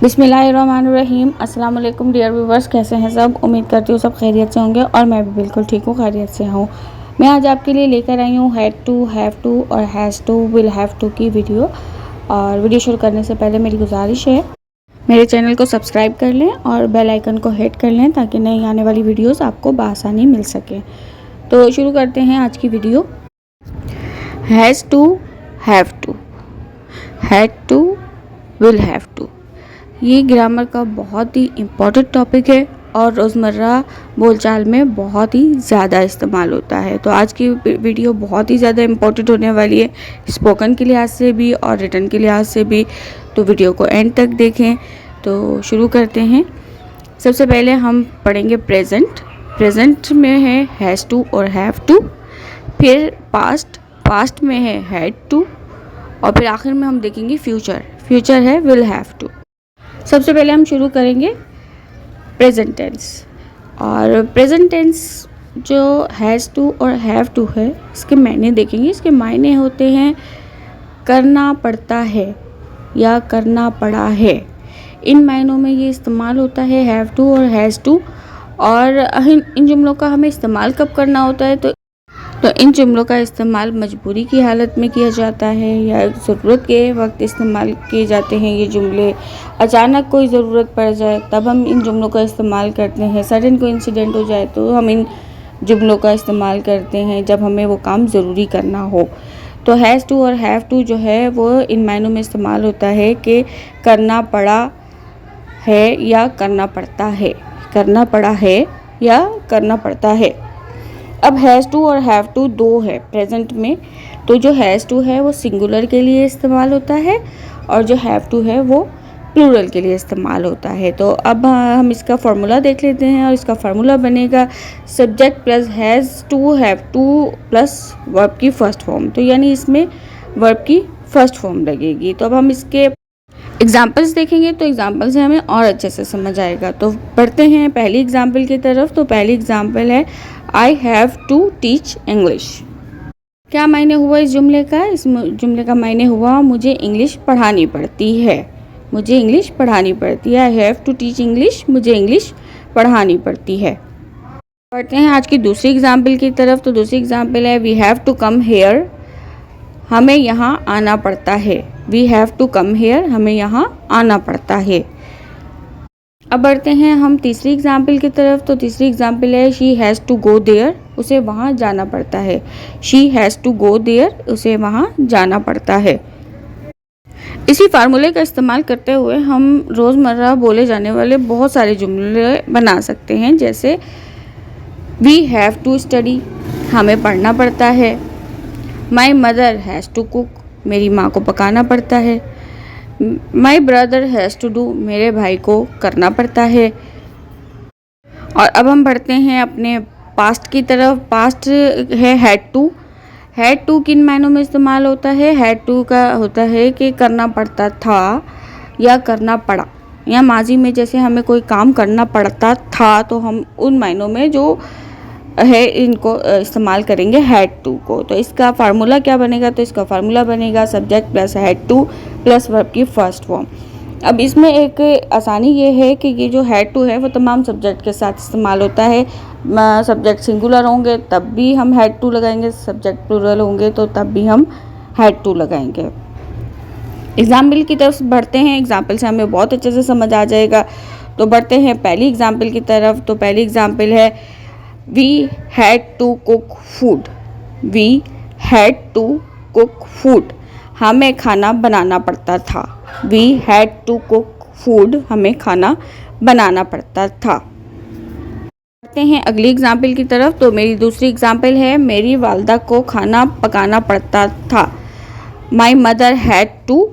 बिस्मिल्लाहिर्रहमानिर्रहीम। अस्सलाम वालेकुम डियर व्यूवर्स, कैसे हैं सब। उम्मीद करती हूँ सब खैरियत से होंगे और मैं भी बिल्कुल ठीक हूँ, खैरियत से हूँ। मैं आज आपके लिए लेकर आई हूँ हैड टू, हैव टू और has to, will have to की वीडियो। और वीडियो शुरू करने से पहले मेरी गुजारिश है, मेरे चैनल को सब्सक्राइब कर लें और बेल आइकन को हिट कर लें ताकि नई आने वाली वीडियोज़ आपको बआसानी मिल सके। तो शुरू करते हैं आज की video. Has to, have to, had to, will have to, ये ग्रामर का बहुत ही इम्पॉर्टेंट टॉपिक है और रोज़मर्रा बोलचाल में बहुत ही ज़्यादा इस्तेमाल होता है। तो आज की वीडियो बहुत ही ज़्यादा इम्पॉर्टेंट होने वाली है, स्पोकन के लिहाज से भी और रिटन के लिहाज से भी। तो वीडियो को एंड तक देखें। तो शुरू करते हैं। सबसे पहले हम पढ़ेंगे प्रेजेंट। प्रेजेंट में है हैज़ टू और हैव टू, फिर पास्ट, पास्ट में है हैड टू, और फिर आखिर में हम देखेंगे फ्यूचर, फ्यूचर है विल हैव टू। सबसे पहले हम शुरू करेंगे प्रेजेंट टेंस। और प्रेजेंट टेंस जो हैज़ टू और हैव टू है, इसके मायने देखेंगे। इसके मायने होते हैं करना पड़ता है या करना पड़ा है। इन मायनों में ये इस्तेमाल होता है हैव टू और हैज़ टू। और इन जुमलों का हमें इस्तेमाल कब करना होता है, तो इन जुमलों का इस्तेमाल मजबूरी की हालत में किया जाता है या ज़रूरत के वक्त इस्तेमाल किए जाते हैं। ये जुमले अचानक कोई ज़रूरत पड़ जाए तब हम इन जुमलों का इस्तेमाल करते हैं। सडन कोई इंसिडेंट हो जाए तो हम इन जुमलों का इस्तेमाल करते हैं जब हमें वो काम ज़रूरी करना हो। तो हैज़ टू और हैव टू जो है वो इन मायनों में इस्तेमाल होता है कि करना पड़ा है या करना पड़ता है, करना पड़ा है या करना पड़ता है। अब हैज़ टू और हैव टू दो है प्रेजेंट में। तो जो हैज़ टू है वो सिंगुलर के लिए इस्तेमाल होता है और जो हैव टू है वो प्लूरल के लिए इस्तेमाल होता है। तो अब हम इसका फार्मूला देख लेते हैं। और इसका फार्मूला बनेगा subject plus has to have to plus verb की फर्स्ट फॉर्म। तो यानी इसमें वर्ब की फर्स्ट फॉर्म लगेगी। तो अब हम इसके एग्जाम्पल्स देखेंगे तो एग्जाम्पल से हमें और अच्छे से समझ आएगा। तो पढ़ते हैं पहली एग्जाम्पल की तरफ। तो पहली एग्जाम्पल है I have to teach English. क्या मायने हुआ इस जुमले का? इस जुमले का मायने हुआ मुझे इंग्लिश पढ़ानी पड़ती है, मुझे इंग्लिश पढ़ानी पड़ती है। I have to teach English, मुझे इंग्लिश पढ़ानी पड़ती है। पढ़ते हैं आज की दूसरी एग्जाम्पल की तरफ। तो दूसरी एग्जाम्पल है we have to come here, हमें यहाँ आना पड़ता है। We have to come here, हमें यहाँ आना पड़ता है। अब बढ़ते हैं हम तीसरी एग्जाम्पल की तरफ। तो तीसरी एग्जाम्पल है she has to go there, उसे वहाँ जाना पड़ता है। She has to go there, उसे वहाँ जाना पड़ता है। इसी फार्मूले का इस्तेमाल करते हुए हम रोज़मर्रा बोले जाने वाले बहुत सारे जुमले बना सकते हैं। जैसे वी हैव टू स्टडी, हमें पढ़ना पड़ता है। My mother has to cook, मेरी माँ को पकाना पड़ता है। My brother has to do, मेरे भाई को करना पड़ता है। और अब हम बढ़ते हैं अपने पास्ट की तरफ। पास्ट है हैड टू। हैड टू किन मायनों में इस्तेमाल होता है? हैड टू का होता है कि करना पड़ता था या करना पड़ा, या माजी में जैसे हमें कोई काम करना पड़ता था तो हम उन मायनों में जो है इनको इस्तेमाल करेंगे हैड टू को। तो इसका फार्मूला क्या बनेगा? तो इसका फार्मूला बनेगा subject plus had to plus verb की फर्स्ट फॉर्म। अब इसमें एक आसानी ये है कि ये जो हैड टू है वो तमाम सब्जेक्ट के साथ इस्तेमाल होता है। सब्जेक्ट सिंगुलर होंगे तब भी हम हैड टू लगाएंगे, सब्जेक्ट प्लूरल होंगे तो तब भी हम हैड टू लगाएंगे। एग्जाम्पल की तरफ बढ़ते हैं। एग्जाम्पल से हमें बहुत अच्छे से समझ आ जाएगा। तो बढ़ते हैं पहली एग्जाम्पल की तरफ। तो पहली एग्जाम्पल है we had to cook food, we had to cook food, हमें खाना बनाना पड़ता था। We had to cook food, हमें खाना बनाना पड़ता था। बढ़ते हैं अगली एग्जाम्पल की तरफ। तो मेरी दूसरी एग्जाम्पल है मेरी वालदा को खाना पकाना पड़ता था। My mother had to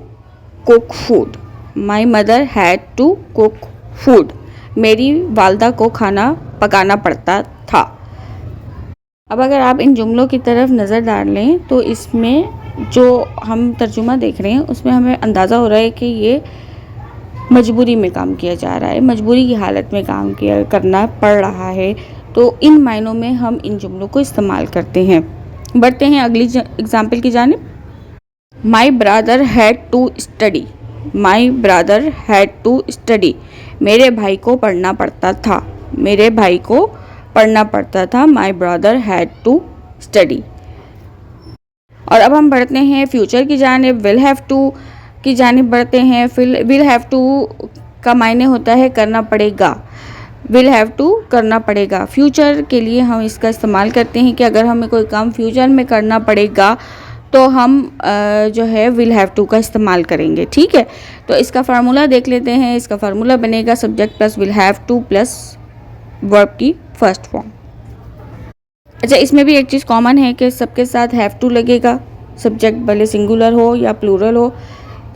cook food, my mother had to cook food, मेरी वालदा को खाना पकाना पड़ता था। अब अगर आप इन जुमलों की तरफ नज़र डाल लें तो इसमें जो हम तर्जुमा देख रहे हैं उसमें हमें अंदाज़ा हो रहा है कि ये मजबूरी में काम किया जा रहा है, मजबूरी की हालत में काम करना पड़ रहा है। तो इन मायनों में हम इन जुमलों को इस्तेमाल करते हैं। बढ़ते हैं अगली एग्जाम्पल की जानिब। My brother had to study, my brother had to study, मेरे भाई को पढ़ना पड़ता था, मेरे भाई को पढ़ना पड़ता था, my brother had to study. और अब हम बढ़ते हैं फ्यूचर की जानिब, विल हैव टू की जानिब बढ़ते हैं। विल हैव टू का मायने होता है करना पड़ेगा, विल हैव टू करना पड़ेगा। फ्यूचर के लिए हम इसका इस्तेमाल करते हैं कि अगर हमें कोई काम फ्यूचर में करना पड़ेगा तो हम जो है विल हैव टू का इस्तेमाल करेंगे, ठीक है। तो इसका फार्मूला देख लेते हैं। इसका फार्मूला बनेगा subject plus will have to plus verb की फर्स्ट फॉर्म। अच्छा, इसमें भी एक चीज़ कॉमन है कि सबके साथ हैव टू लगेगा, सब्जेक्ट भले सिंगुलर हो या प्लूरल हो,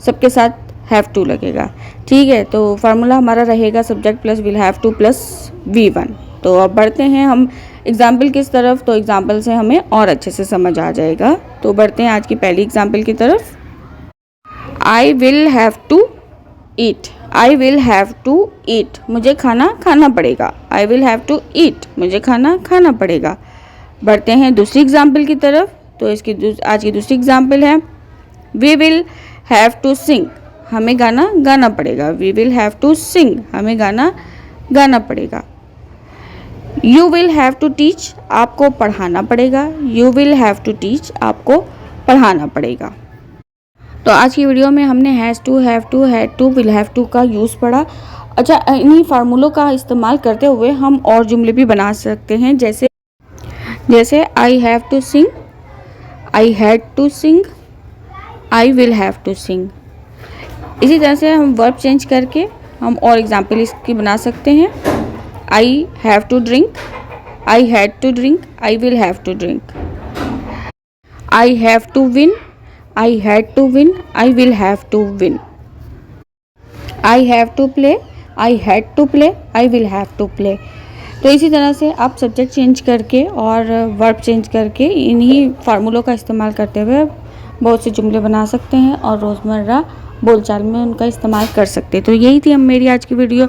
सबके साथ हैव टू लगेगा, ठीक है। तो फार्मूला हमारा रहेगा subject plus will have to plus V1। तो अब बढ़ते हैं हम एग्जाम्पल किस तरफ, तो एग्जाम्पल से हमें और अच्छे से समझ आ जाएगा। तो बढ़ते हैं आज की पहली एग्जाम्पल की तरफ। I will have to eat, I will have to eat, मुझे खाना खाना पड़ेगा, I will have to eat, मुझे खाना खाना पड़ेगा। बढ़ते हैं दूसरी एग्जाम्पल की तरफ। तो इसकी आज की दूसरी एग्जाम्पल है we will have to sing, हमें गाना गाना पड़ेगा, we will have to sing, हमें गाना गाना पड़ेगा। You will have to teach, आपको पढ़ाना पड़ेगा, you will have to teach, आपको पढ़ाना पड़ेगा। तो आज की वीडियो में हमने has to, have to, had to, will have to का यूज़ पढ़ा। अच्छा, इन्हीं फार्मूलों का इस्तेमाल करते हुए हम और जुमले भी बना सकते हैं, जैसे I have to sing, I had to sing, I will have to sing. इसी तरह से हम वर्ब चेंज करके हम और एग्जाम्पल इसकी बना सकते हैं। I have to drink, I had to drink, I will have to drink. I have to win, I had to win, I will have to win. I have to play, I had to play, I will have to play. तो इसी तरह से आप subject change करके और verb change करके इन्हीं फार्मूलों का इस्तेमाल करते हुए बहुत से जुमले बना सकते हैं और रोज़मर्रा बोलचाल में उनका इस्तेमाल कर सकते हैं। तो यही थी मेरी आज की वीडियो।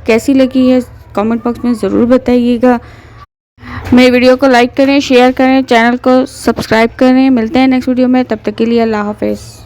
कैसी लगी है कमेंट बॉक्स में ज़रूर बताइएगा। मेरी वीडियो को लाइक करें, शेयर करें, चैनल को सब्सक्राइब करें। मिलते हैं नेक्स्ट वीडियो में, तब तक के लिए अल्लाह हाफ़िज़।